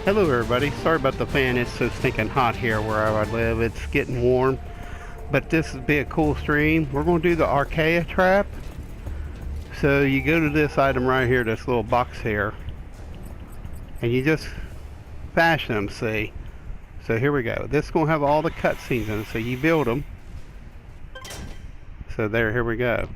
Hello everybody, sorry about the fan, it's so stinking hot here where I live, it's getting warm. But this would be a cool stream. We're going to do the Archaea trap. So you go to this item right here, this little box here. And you just fashion them, see. So here we go. This is going to have all the cutscenes in it, so you build them. So here we go.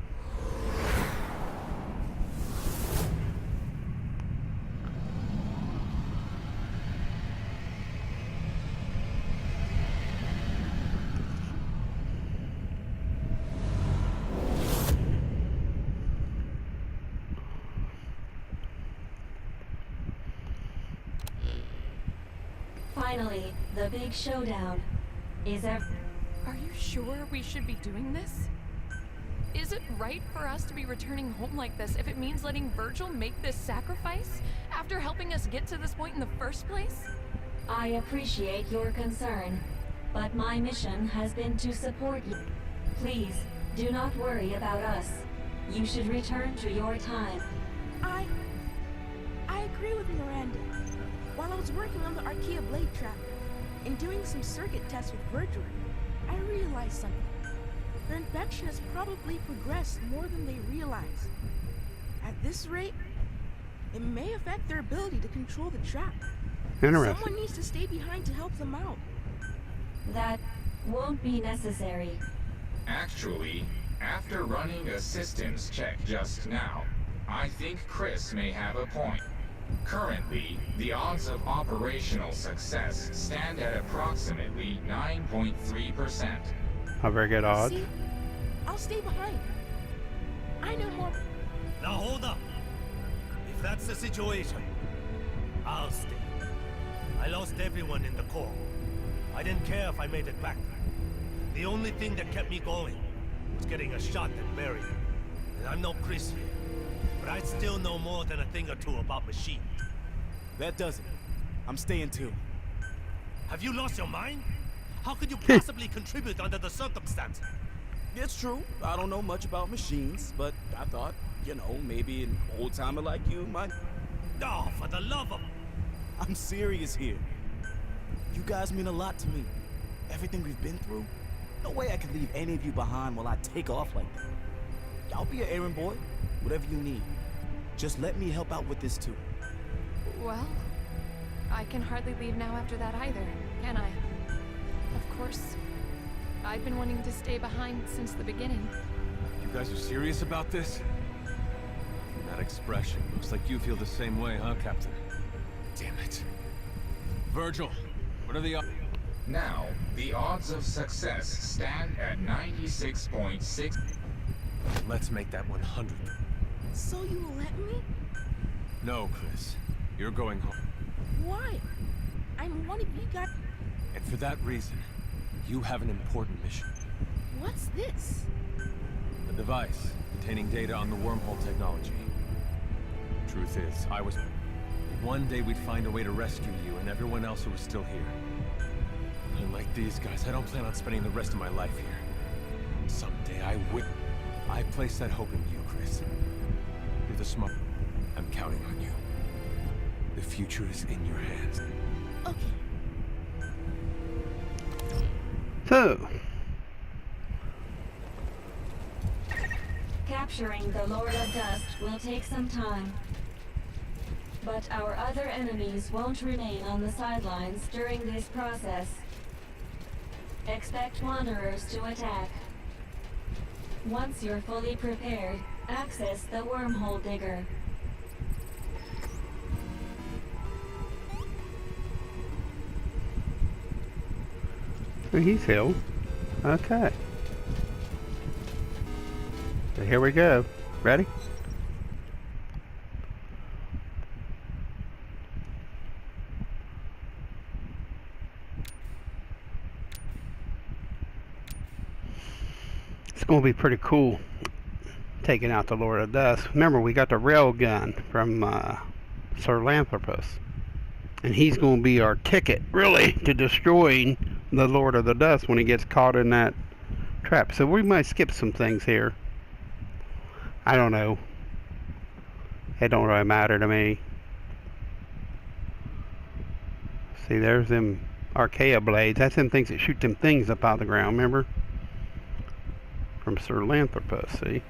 Finally, the big showdown. Are you sure we should be doing this? Is it right for us to be returning home like this if it means letting Virgil make this sacrifice after helping us get to this point in the first place? I appreciate your concern, but my mission has been to support you. Please, do not worry about us. You should return to your time. I agree with Miranda. While I was working on the Archaea blade trap and doing some circuit tests with Virgil, I realized something. Their infection has probably progressed more than they realize. At this rate, it may affect their ability to control the trap. Interesting. Someone needs to stay behind to help them out. That won't be necessary. Actually, after running a systems check just now, I think Chris may have a point. Currently, the odds of operational success stand at approximately 9.3%. A very good odds. See? I'll stay behind. I know more. Now hold up. If that's the situation, I'll stay. I lost everyone in the core. I didn't care if I made it back. The only thing that kept me going was getting a shot at Barry. And I'm no Chris here, but I still know more than a thing or two about machines. That does it. I'm staying too. Have you lost your mind? How could you possibly contribute under the circumstances? It's true. I don't know much about machines, but I thought, maybe an old-timer like you might... Oh, for the love of... I'm serious here. You guys mean a lot to me. Everything we've been through. No way I can leave any of you behind while I take off like that. I'll be an errand boy. Whatever you need. Just let me help out with this too. Well, I can hardly leave now after that either, can I? Of course, I've been wanting to stay behind since the beginning. You guys are serious about this? From that expression, looks like you feel the same way, huh, Captain? Damn it. Virgil, what are the odds? Now, the odds of success stand at 96.6. Let's make that 100. So you will let me? No, Chris. You're going home. Why? I'm one of you guys. And for that reason, you have an important mission. What's this? A device containing data on the wormhole technology. Truth is, one day we'd find a way to rescue you and everyone else who was still here. Unlike these guys, I don't plan on spending the rest of my life here. Someday I will. I place that hope in you, Chris. You're the smart. I'm counting on you. The future is in your hands. Okay. So, Capturing the Lord of Dust will take some time. But our other enemies won't remain on the sidelines during this process. Expect Wanderers to attack. Once you're fully prepared, access the wormhole digger. he's healed. Okay. So here we go. Ready? It's going to be pretty cool taking out the Lord of Dust. Remember, we got the rail gun from Sir Lanthropus. And he's going to be our ticket, really, to destroying the Lord of the Dust when he gets caught in that trap. So we might skip some things here. I don't know. It don't really matter to me. See, there's them archaea blades. That's them things that shoot them things up out of the ground, remember? From Sahelanthropus, see?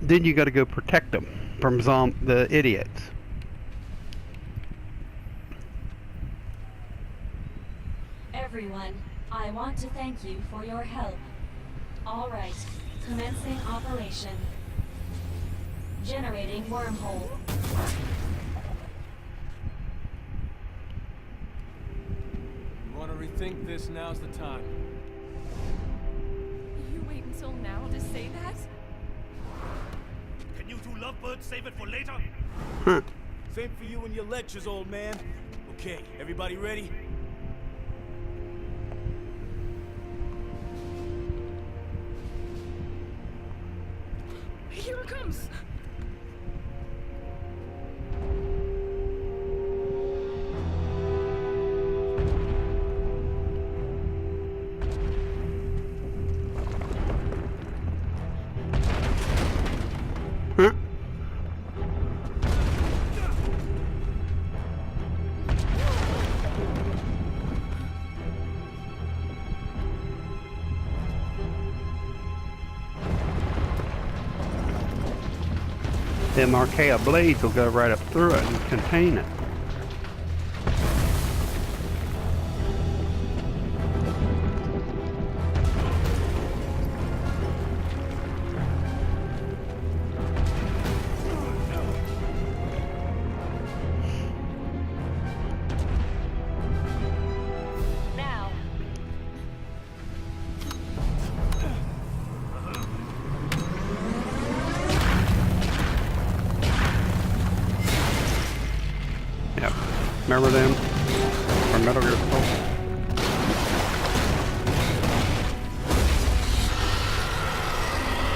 Then you gotta go protect them from the idiots. Everyone, I want to thank you for your help. All right, commencing operation. Generating wormhole. You want to rethink this? Now's the time. You wait until now to say that? Can you two lovebirds save it for later? Huh. Same for you and your lectures, old man. Okay, everybody ready? Here it comes! Huh? Them archaea blades will go right up through it and contain it. Now. Yep. Remember them? From Metal Gear Solid?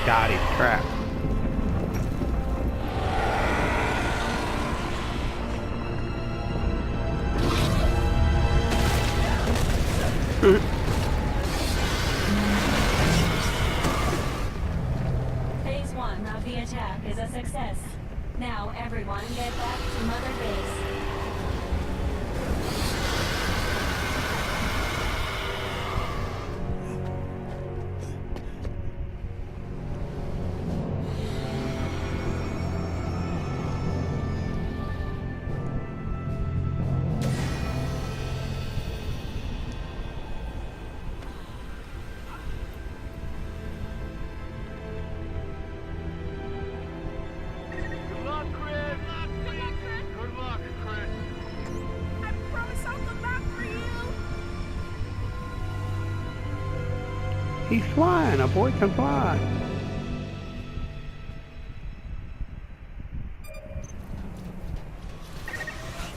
God, he's trapped. Phase 1 of the attack is a success. Now everyone get back to Mother Base. Good luck, Chris! Good luck, Chris! I promise I'll come back for you! He's flying. A boy can fly.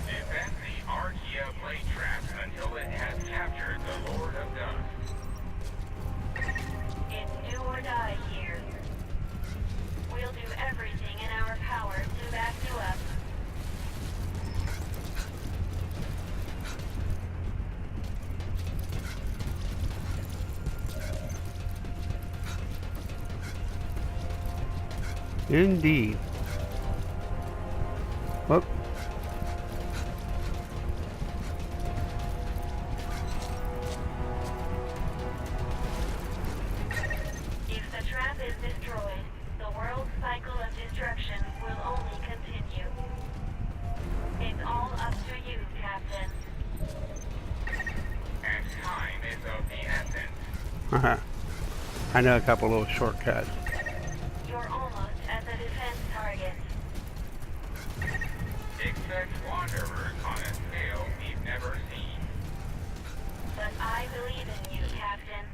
Defend the Archaea blade trap until it has captured the Lord of Dust. It's do or die here. We'll do everything in our power to back you up. Indeed. Look. If the trap is destroyed, the world's cycle of destruction will only continue. It's all up to you, Captain. And time is of the essence. Uh-huh. I know a couple little shortcuts. You're almost at the defense target. Expect wanderers on a scale we've never seen. But I believe in you, Captain.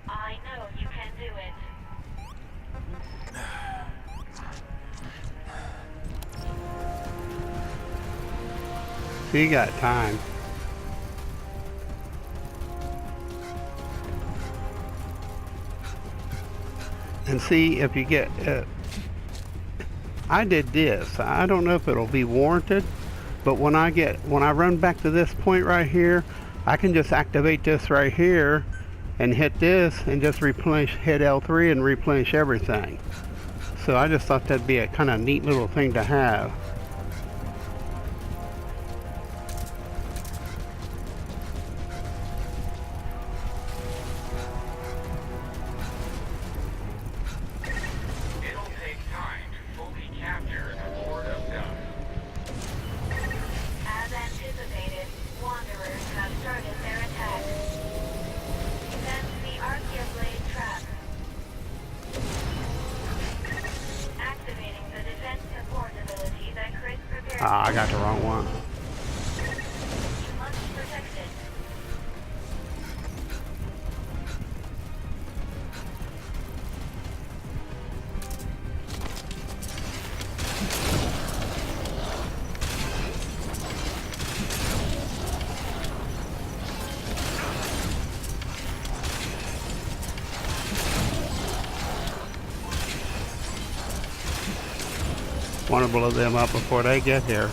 I know you can do it. So you got time. And see if you get I did this. I don't know if it'll be warranted, but when I run back to this point right here, I can just activate this right here and hit this and just hit L3 and replenish everything. So I just thought that'd be a kind of neat little thing to have. Ah, I got the wrong one. Want to blow them up before they get here.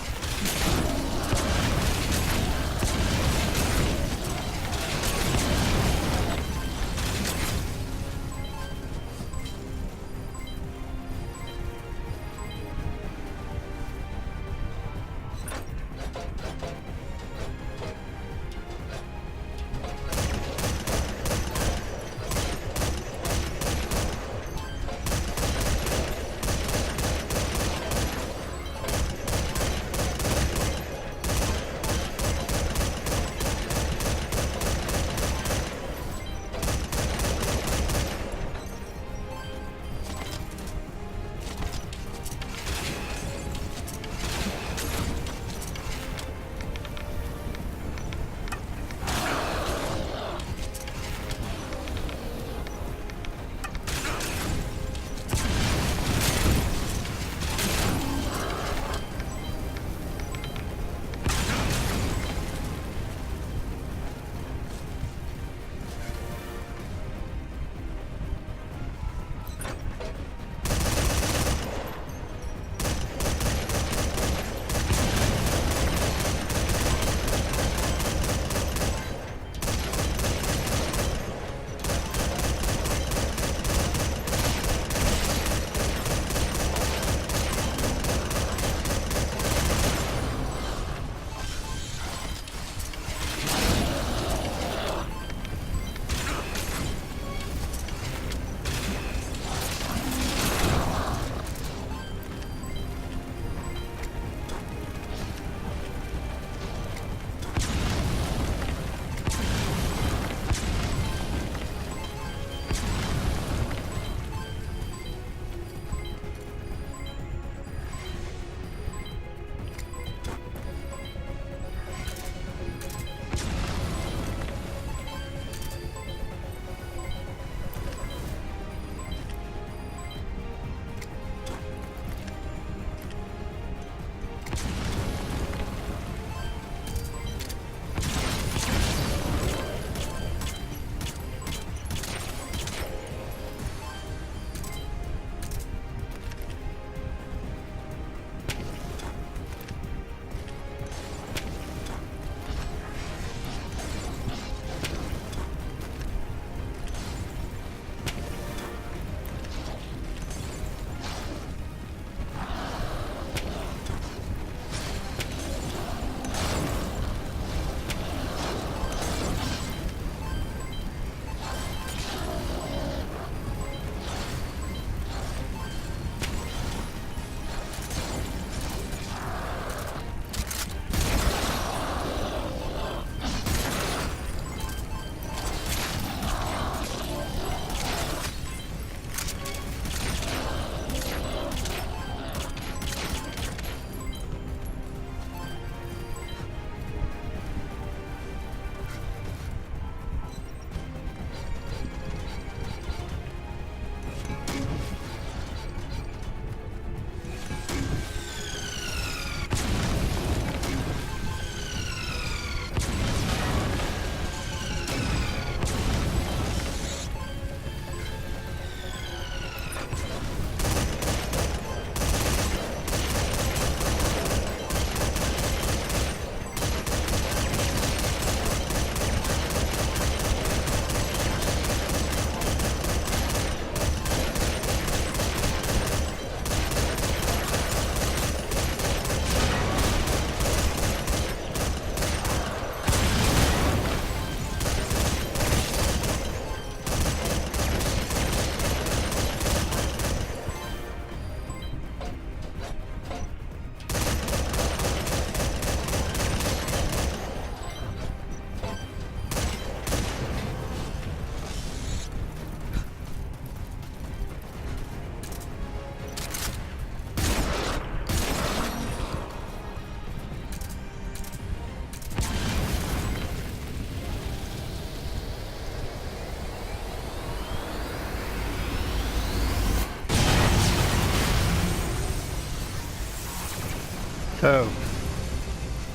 So,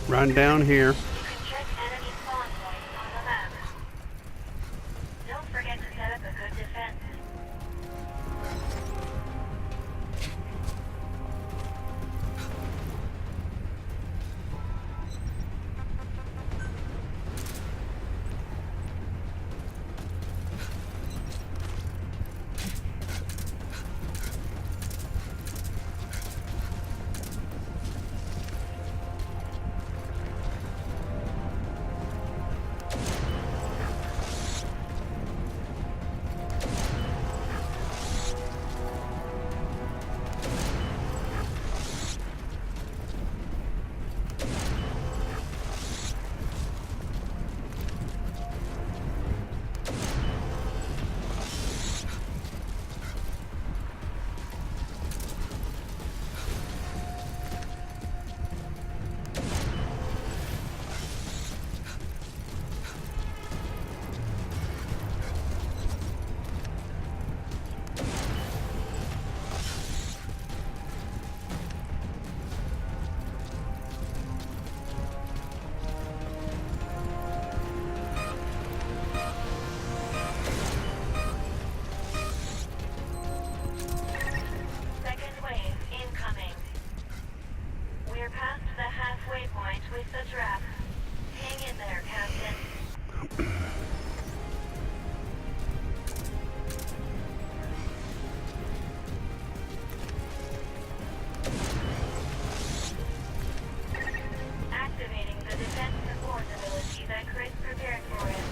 run down here. You can check enemy spawn points on the map. Don't forget to set up a good defense. Second wave incoming. We're past the halfway point with the trap. Hang in there, Captain. Activating the defense support ability that Chris prepared for him.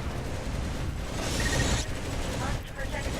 You must protect it.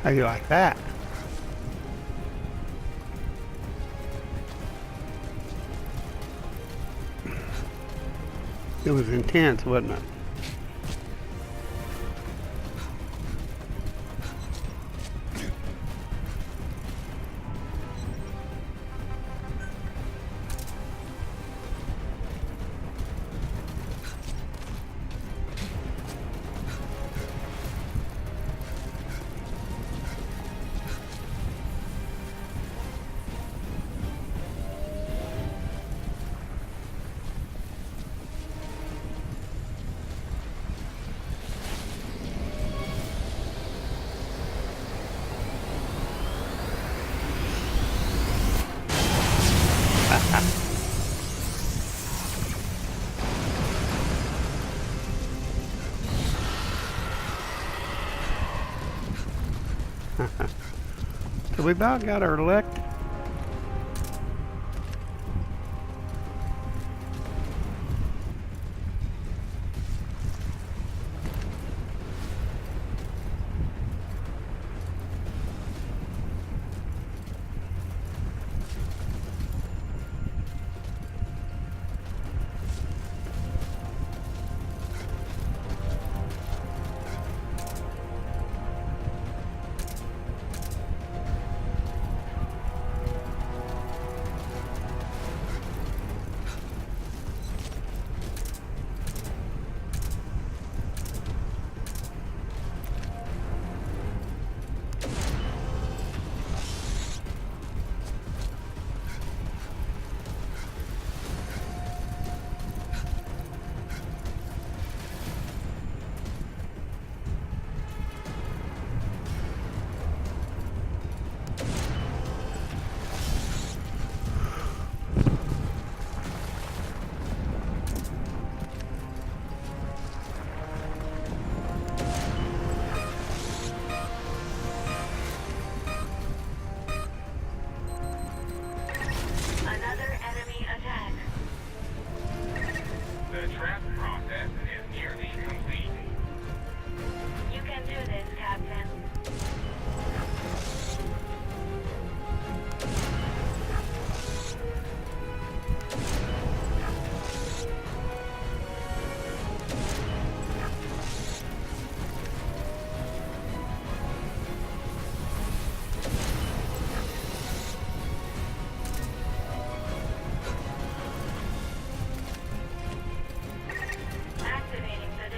How you like that? It was intense, wasn't it? So we about got her elected. Another enemy attack. The trap process is nearly complete. You can do this, Captain. Activating the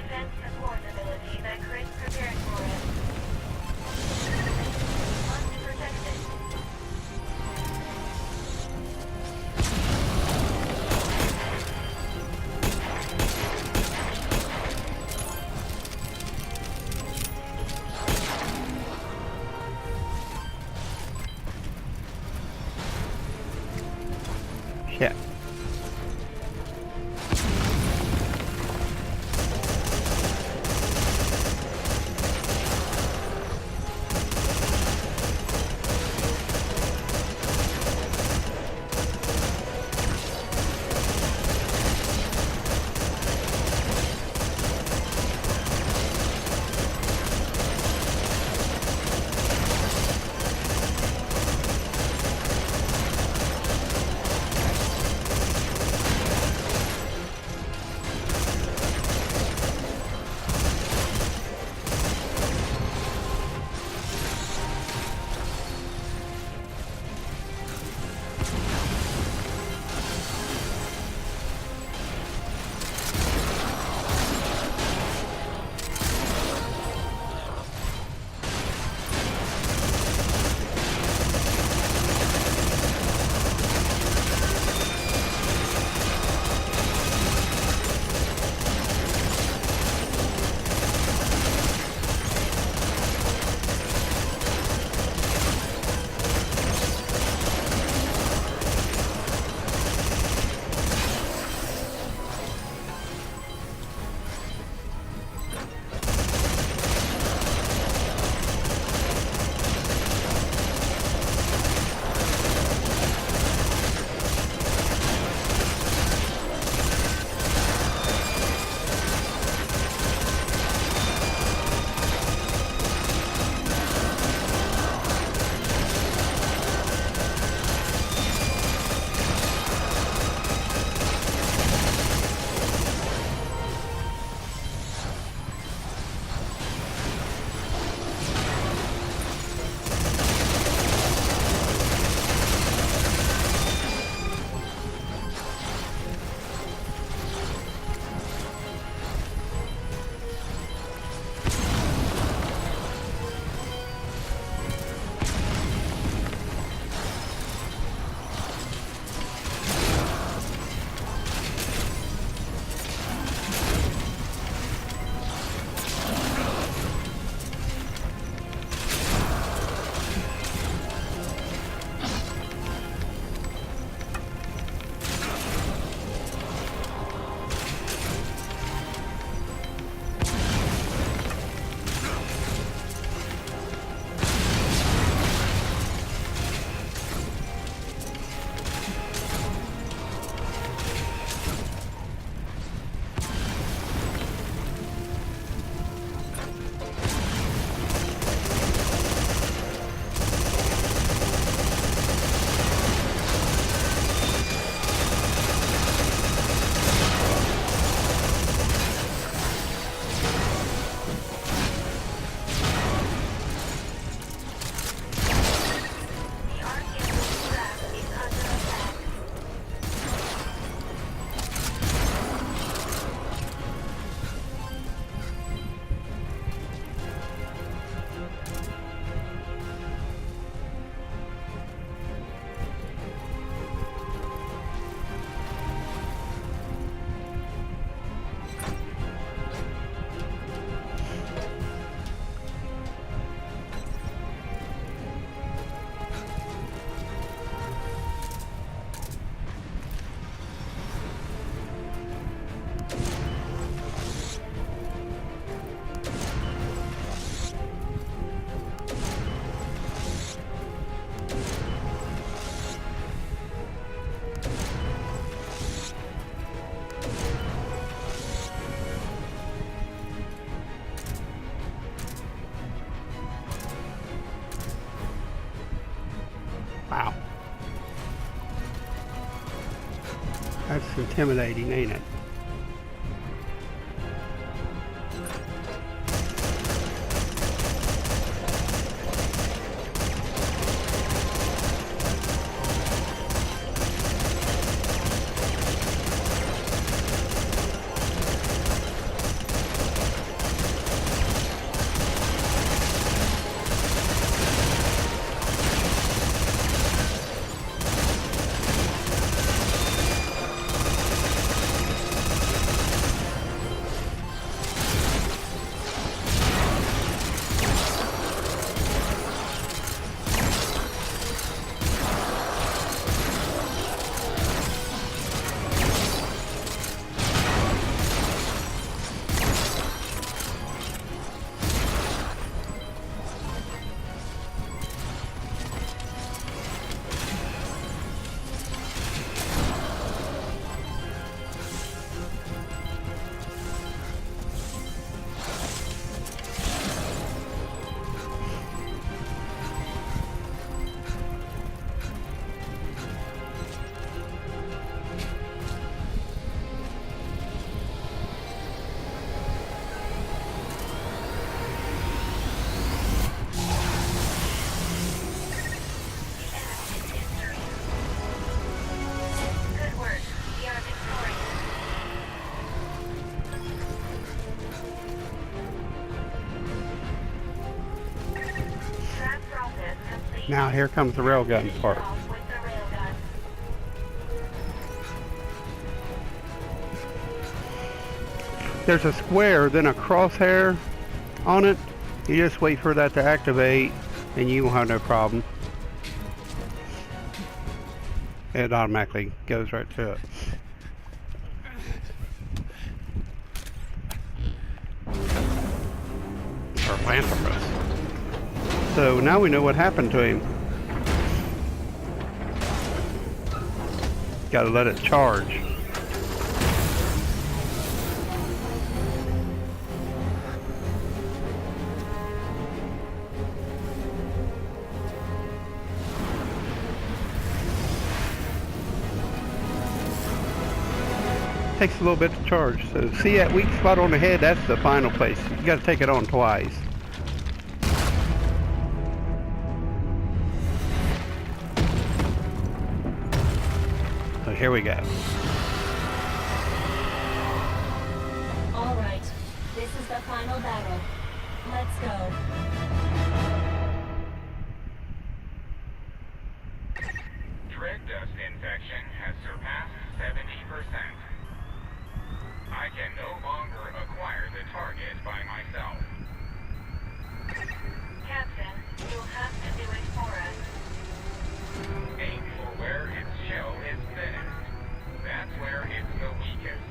intimidating, ain't it? Good work. We are victorious. Trap process complete. Now here comes the railgun part. Off with the railgun. There's a square, then a crosshair on it. You just wait for that to activate and you won't have no problem. It automatically goes right to it. Or Lanthropus. So now we know what happened to him. Gotta let it charge. Takes a little bit to charge. So see that weak spot on the head? That's the final place. You got to take it on twice. So here we go. All right. This is the final battle. Let's go. Dread dust infection has surpassed 70%. I can no longer acquire the target by myself. Captain, you'll have to do it for us. Aim for where its shell is thinnest. That's where it's the weakest.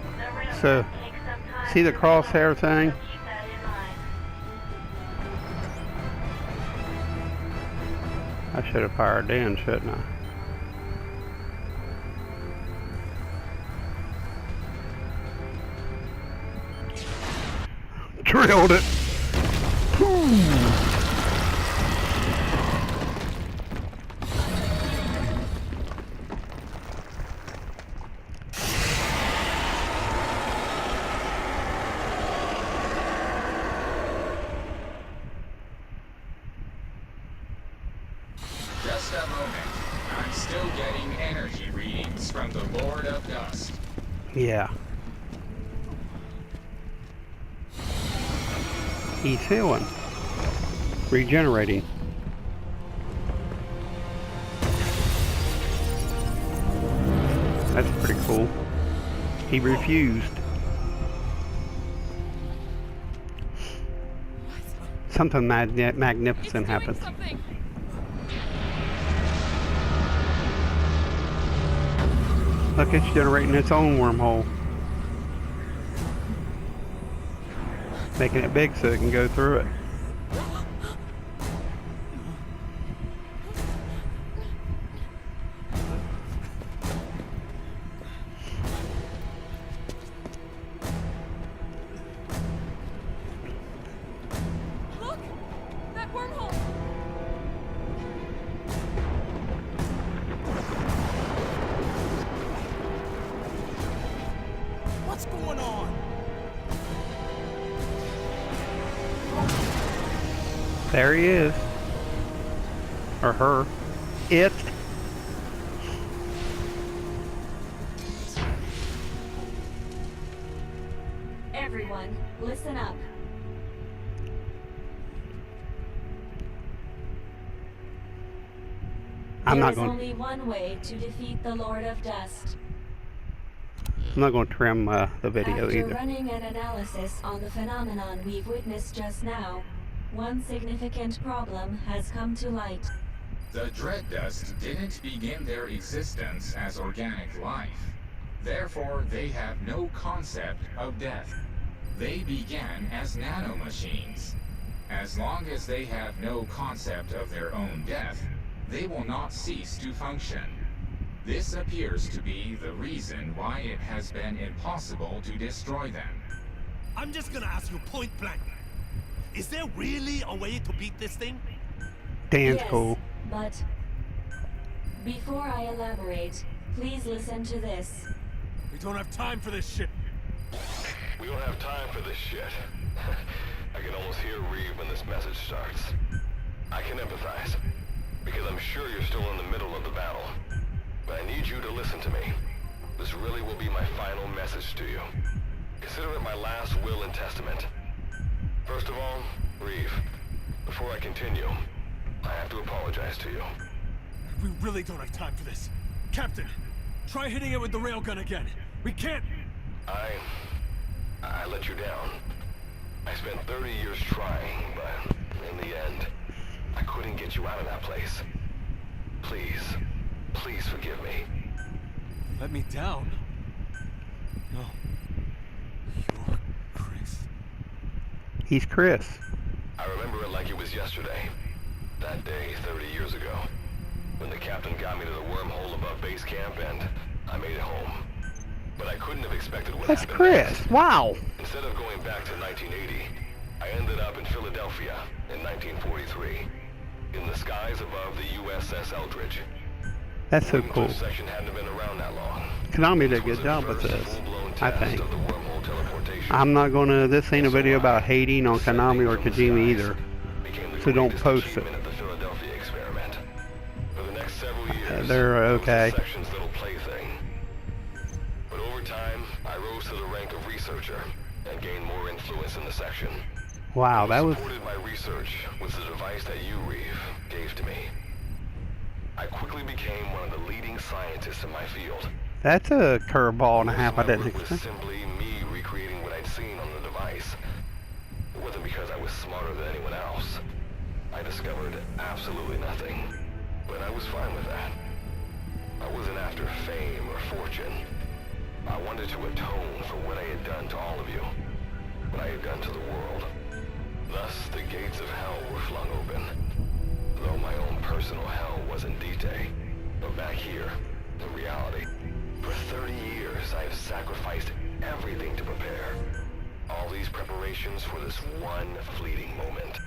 The railgun So, takes some time see the to crosshair reload, thing? so keep that in mind. I should have fired in, shouldn't I? Drilled it. Just a moment. I'm still getting energy readings from the Lord of Dust. Yeah. He's healing. Regenerating. That's pretty cool. He refused. Something magnificent happened. Something. Look, it's generating its own wormhole. Making it big so it can go through it. Look! That wormhole! going on? There he is. Or her. It. Everyone, listen up. I'm There not is going. only one way to defeat the Lord of Dust. I'm not going to trim the video After either. running an analysis on the phenomenon we've witnessed just now, one significant problem has come to light. The Dread Dust didn't begin their existence as organic life. Therefore, they have no concept of death. They began as nanomachines. As long as they have no concept of their own death, they will not cease to function. This appears to be the reason why it has been impossible to destroy them. I'm just gonna ask you point blank. Is there really a way to beat this thing? Dan's Yes, cool. but before I elaborate, please listen to this. We don't have time for this shit. We don't have time for this shit. I can almost hear Reeve when this message starts. I can empathize, because I'm sure you're still in the middle of the battle. But I need you to listen to me. This really will be my final message to you. Consider it my last will and testament. First of all, Reeve, before I continue, I have to apologize to you. We really don't have time for this. Captain, try hitting it with the railgun again. We can't... I let you down. I spent 30 years trying, but in the end, I couldn't get you out of that place. Please forgive me. Let me down. No. You're Chris. He's Chris. I remember it like it was yesterday. That day, 30 years ago. When the captain got me to the wormhole above base camp and I made it home. But I couldn't have expected what That's happened Chris. next. Wow. Instead of going back to 1980, I ended up in Philadelphia in 1943. In the skies above the USS Eldridge. That's so Wingfoot cool. section hadn't been around that long. Konami did a This was good the job with first this, full-blown I test think. of the wormhole teleportation. I'm not going to, this ain't a video about hating on Konami or Kojima either. So don't post it. Of the Philadelphia experiment. For the next several years, They're it was the okay. section's little plaything. But over time, I rose to the rank of researcher and gained more influence in the section. Wow, that was... Supported my research with the device that you, Reeve, gave to me. I quickly became one of the leading scientists in my field. That's a curveball and a half I Most of my didn't work was expect. simply me recreating what I'd seen on the device. It wasn't because I was smarter than anyone else. I discovered absolutely nothing, but I was fine with that. I wasn't after fame or fortune. I wanted to atone for what I had done to all of you, what I had done to the world. Thus, the gates of hell were flung open. Though my own personal hell wasn't D-Day, but back here, in reality. For 30 years, I have sacrificed everything to prepare. All these preparations for this one fleeting moment.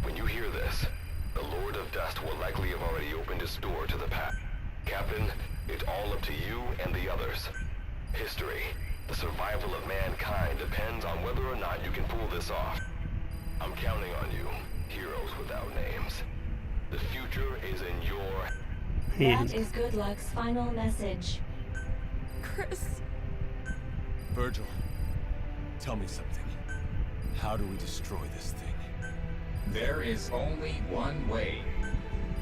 When you hear this, the Lord of Dust will likely have already opened his door to the path. Captain, it's all up to you and the others. History, the survival of mankind depends on whether or not you can pull this off. I'm counting on you, heroes without names. The future is in your hands. That is Good Luck's final message. Chris. Virgil, tell me something. How do we destroy this thing? There is only one way.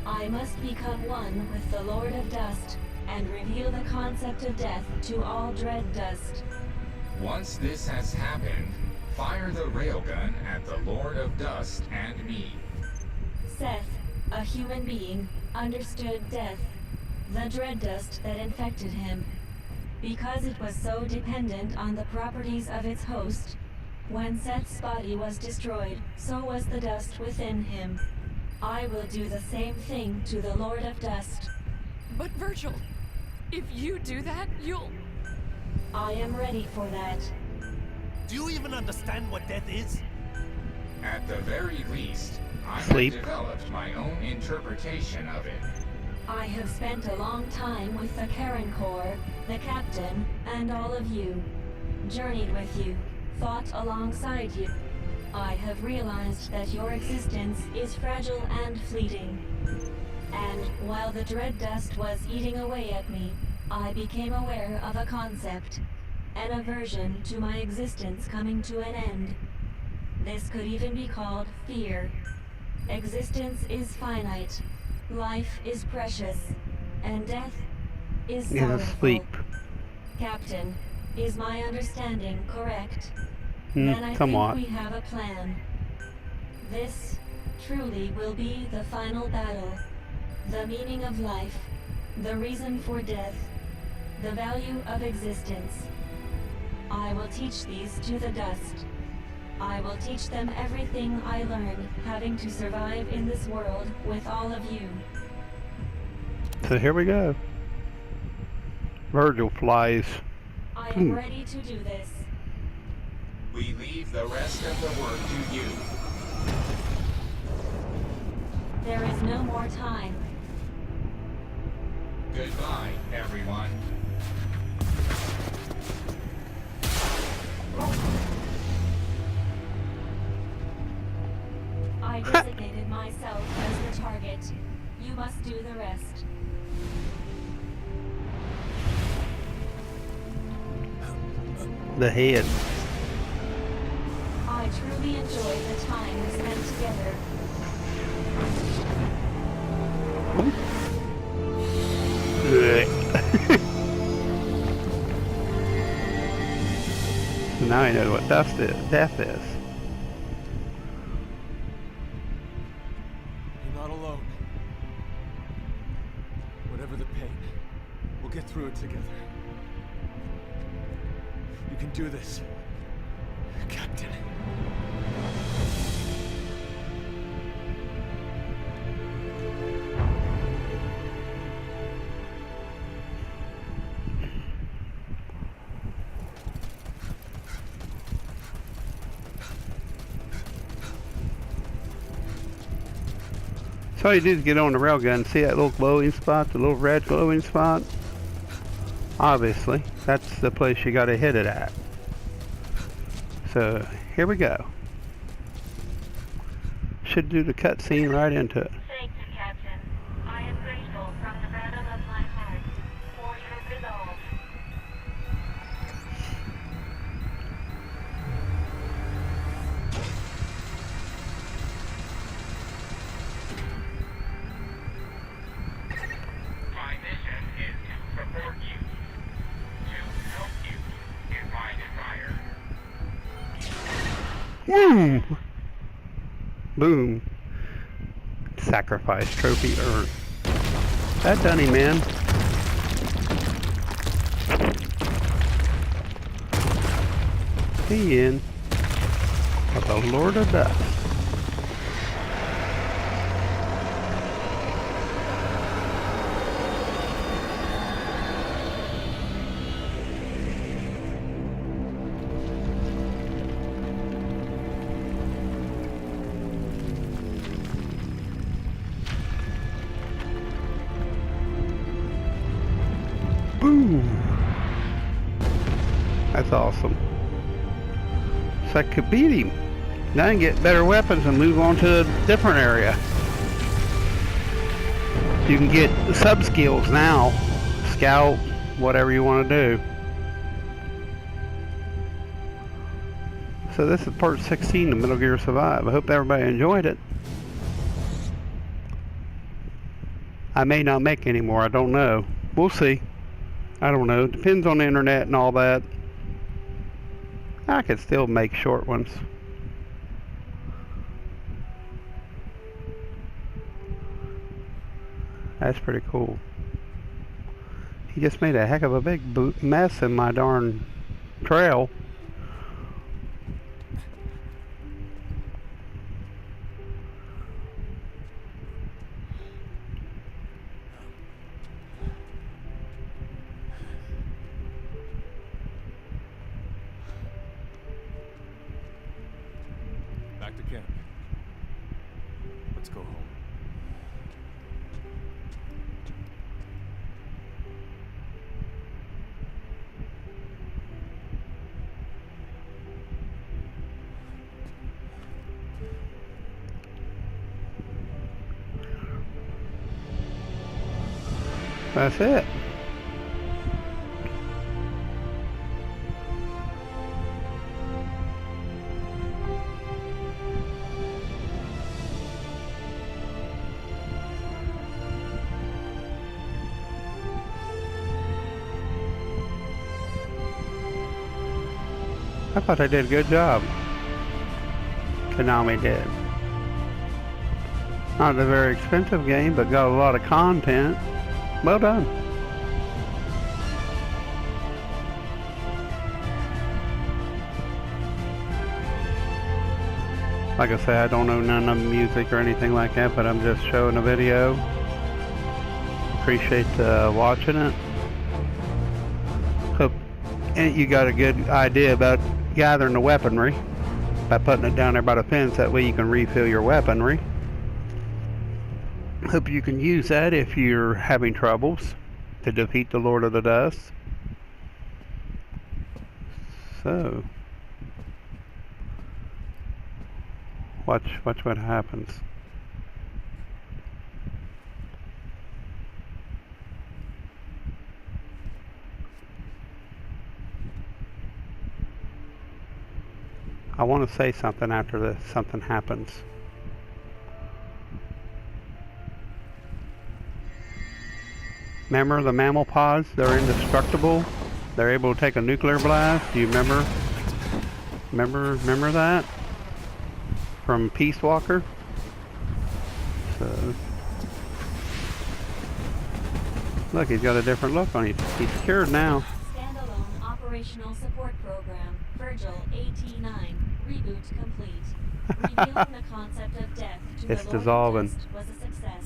I must become one with the Lord of Dust and reveal the concept of death to all Dread Dust. Once this has happened, fire the railgun at the Lord of Dust and me. Seth, a human being, understood death, the Dread Dust that infected him. Because it was so dependent on the properties of its host, when Seth's body was destroyed, so was the dust within him. I will do the same thing to the Lord of Dust. But Virgil, if you do that, you'll... I am ready for that. Do you even understand what death is? At the very least, I Sleep. have developed my own interpretation of it. I have spent a long time with the Karen Corps, the Captain, and all of you. journeyed with you, fought alongside you. I have realized that your existence is fragile and fleeting. And while the dread dust was eating away at me, I became aware of a concept, an aversion to my existence coming to an end. This could even be called fear. Existence is finite, life is precious, and death is sorrowful. Sleep. Captain, is my understanding correct? Then I Somewhat. think we have a plan. This truly will be the final battle. The meaning of life, the reason for death, the value of existence. I will teach these to the dust. I will teach them everything I learned having to survive in this world with all of you. So here we go. Virgil flies. I am ready to do this. We leave the rest of the work to you. There is no more time. Goodbye, everyone. I designated myself as the target. You must do the rest. The head. I truly enjoy the time we spent together. Now I know what death is. You're not alone. Whatever the pain, we'll get through it together. You can do this, Captain. So all you do is get on the railgun, see that little glowing spot, the little red glowing spot? Obviously, that's the place you gotta hit it at. So, here we go. Should do the cutscene right into it. Thank you, Captain. I am grateful from the bottom of my heart for your resolve. My mission is to support you. To help you is my desire. Boom! Boom. Sacrifice trophy earned. That done him, man. The end of the Lord of Dust. Boom! That's awesome. So I could beat him. Now I can get better weapons and move on to a different area. You can get sub skills now. Scout, whatever you want to do. So this is part 16 of Metal Gear Survive. I hope everybody enjoyed it. I may not make any more, I don't know. We'll see. I don't know. Depends on the internet and all that. I could still make short ones. That's pretty cool. He just made a heck of a big mess in my darn trail. Back to camp. Let's go home. That's it. I thought they did a good job. Konami did. Not a very expensive game, but got a lot of content. Well done. Like I say, I don't know none of the music or anything like that, but I'm just showing a video. Appreciate watching it. Hope you got a good idea about gathering the weaponry by putting it down there by the fence. That way you can refill your weaponry. Hope you can use that if you're having troubles to defeat the Lord of the Dust. So, watch what happens. I want to say something after this, something happens. Remember the mammal pods? They're indestructible. They're able to take a nuclear blast. Do you remember? Remember that? From Peace Walker? So, look, he's got a different look on him. He's secured now. Standalone operational support program, Virgil AT9, reboot complete. Revealing the concept of death to It's the Lord dissolving. of the Dust was a success.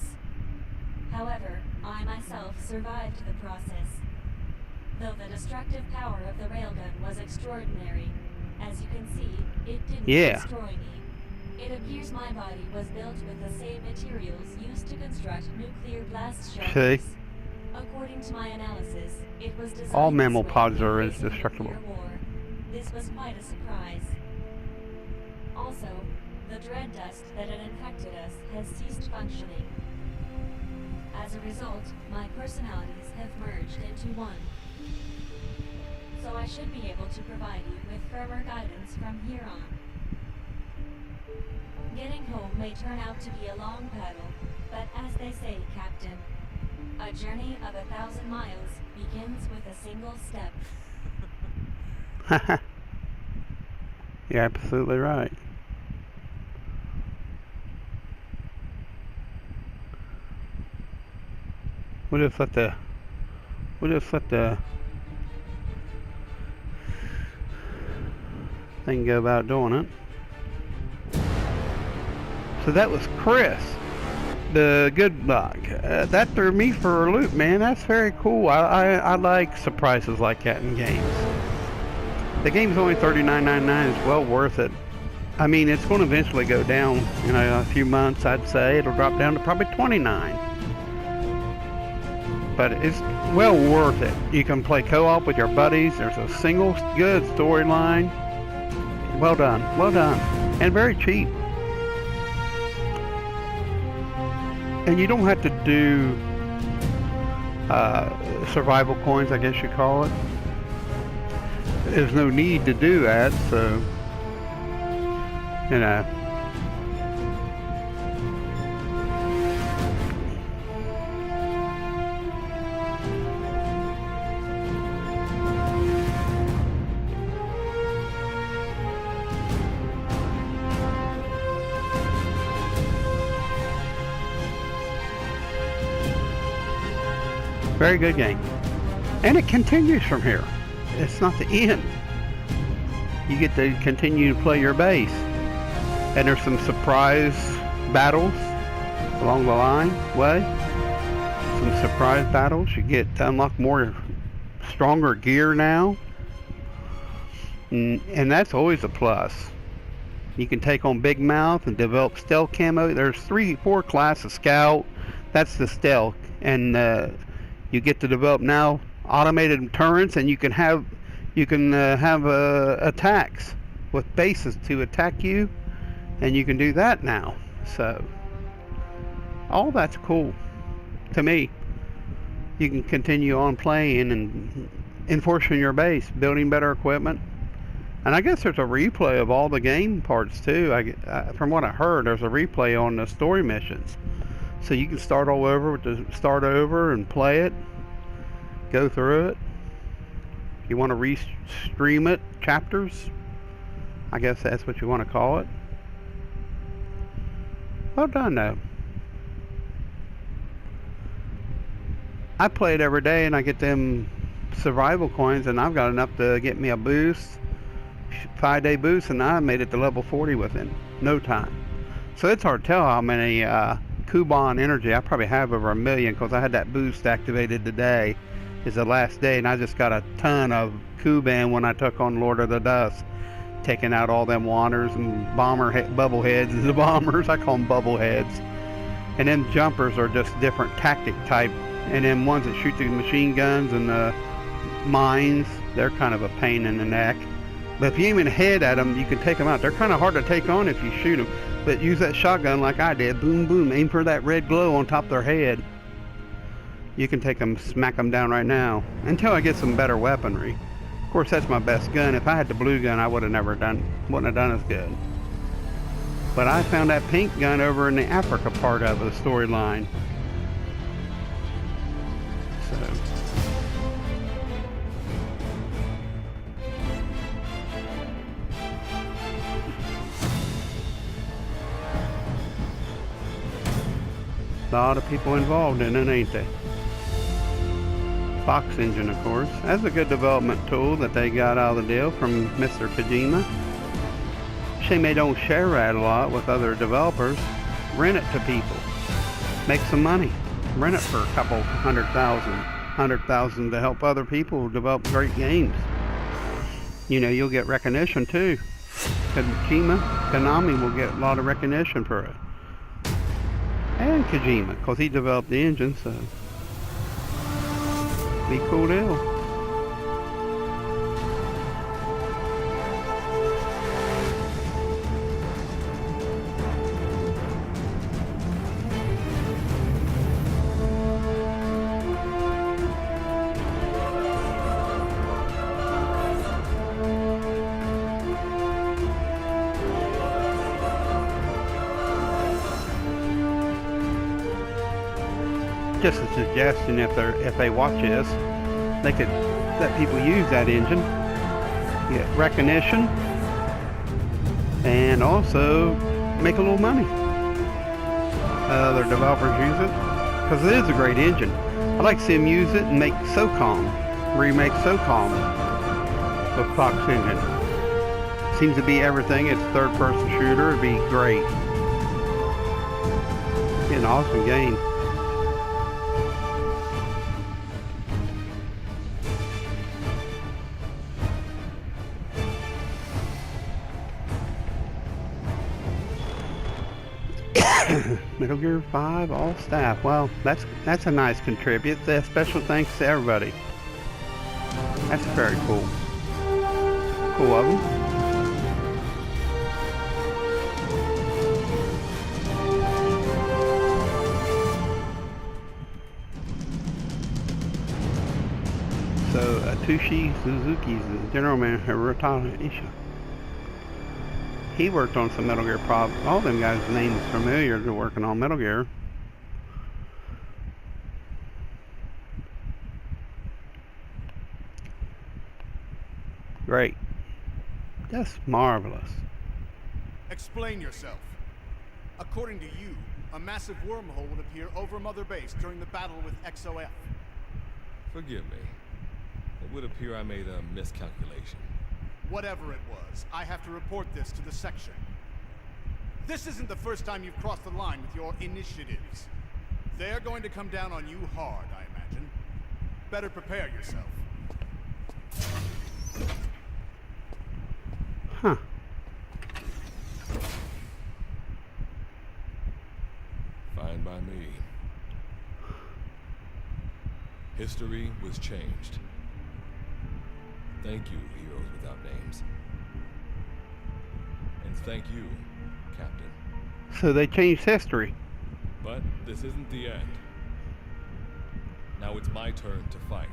However, I myself survived the process. Though the destructive power of the railgun was extraordinary, as you can see, it didn't destroy me. It appears my body was built with the same materials used to construct nuclear blast shelters. See? According to my analysis, it was designed All this mammal way pods in are case of indestructible. nuclear war. This was quite a surprise. Also, the dread dust that had infected us has ceased functioning. As a result, my personalities have merged into one. So I should be able to provide you with firmer guidance from here on. Getting home may turn out to be a long paddle, but as they say, Captain, a journey of 1,000 miles begins with a single step. You're absolutely right. We'll just let the thing go about doing it. So that was Chris, the good bug. That threw me for a loop, man. That's very cool. I like surprises like that in games. The game's only $39.99. It's well worth it. I mean, it's going to eventually go down in a few months, I'd say. It'll drop down to probably $29. But it's well worth it. You can play co-op with your buddies. There's a single good storyline. Well done. Well done. And very cheap. And you don't have to do survival coins, I guess you call it. There's no need to do that, so, you know. Very good game. And it continues from here. It's not the end. You get to continue to play your base. And there's some surprise battles along the way. Some surprise battles. You get to unlock more stronger gear now. And that's always a plus. You can take on Big Mouth and develop stealth camo. There's 4 classes. Scout, that's the stealth. And you get to develop now automated turrets, and you can have attacks with bases to attack you, and you can do that now. So all that's cool to me. you can continue on playing and enforcing your base, building better equipment. And I guess there's a replay of all the game parts too. From what I heard, there's a replay on the story missions. So you can start all over with the start over and play it, go through it. If you want to restream it, chapters, I guess that's what you want to call it. Well done though. I play it every day and I get them survival coins, and I've got enough to get me a boost, 5-day boost, and I made it to level 40 within no time. So it's hard to tell how many Kuban energy. I probably have over 1 million because I had that boost activated today. Is the last day, and I just got a ton of Kuban when I took on Lord of the Dust, taking out all them wanders and bubble heads. The bombers, I call them bubble heads. And then jumpers are just different tactic type. And then ones that shoot the machine guns and the mines, they're kind of a pain in the neck. But if you aim a head at them, you can take them out. They're kind of hard to take on if you shoot them. But use that shotgun like I did. Boom, boom. Aim for that red glow on top of their head. You can take them, smack them down right now. Until I get some better weaponry. Of course, that's my best gun. If I had the blue gun, I wouldn't have done as good. But I found that pink gun over in the Africa part of the storyline. A lot of people involved in it, ain't they? Fox engine, of course. That's a good development tool that they got out of the deal from Mr. Kojima. Shame they don't share that a lot with other developers. Rent it to people. Make some money. Rent it for a couple 100,000 to help other people develop great games. You know, you'll get recognition too. Konami will get a lot of recognition for it. And Kojima, because he developed the engine, so be a cool deal. Just a suggestion, if they watch this, they could let people use that engine, get recognition, and also make a little money. Other developers use it because it is a great engine. I'd like to see them use it and make SOCOM, remake SOCOM with Fox engine. Seems to be everything. It's a third-person shooter. It'd be great. Be an awesome game. Metal Gear 5, all staff. Well, that's a nice contribute. Special thanks to everybody. That's very cool. Cool of them. So, Atushi Suzuki's the general manager, Hirota Isha. He worked on some Metal Gear problems. All them guys' names familiar to working on Metal Gear. Great. Just marvelous. Explain yourself. According to you, a massive wormhole would appear over Mother Base during the battle with XOF. Forgive me. It would appear I made a miscalculation. Whatever it was, I have to report this to the section. This isn't the first time you've crossed the line with your initiatives. They're going to come down on you hard, I imagine. Better prepare yourself. Huh. Fine by me. History was changed. Thank you, heroes without names. And thank you, Captain. So they changed history. But this isn't the end. Now it's my turn to fight.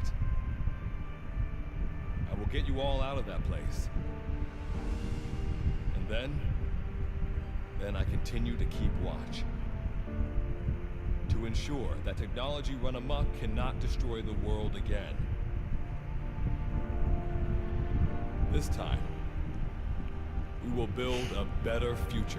I will get you all out of that place. And then I continue to keep watch. To ensure that technology run amok cannot destroy the world again. This time, we will build a better future.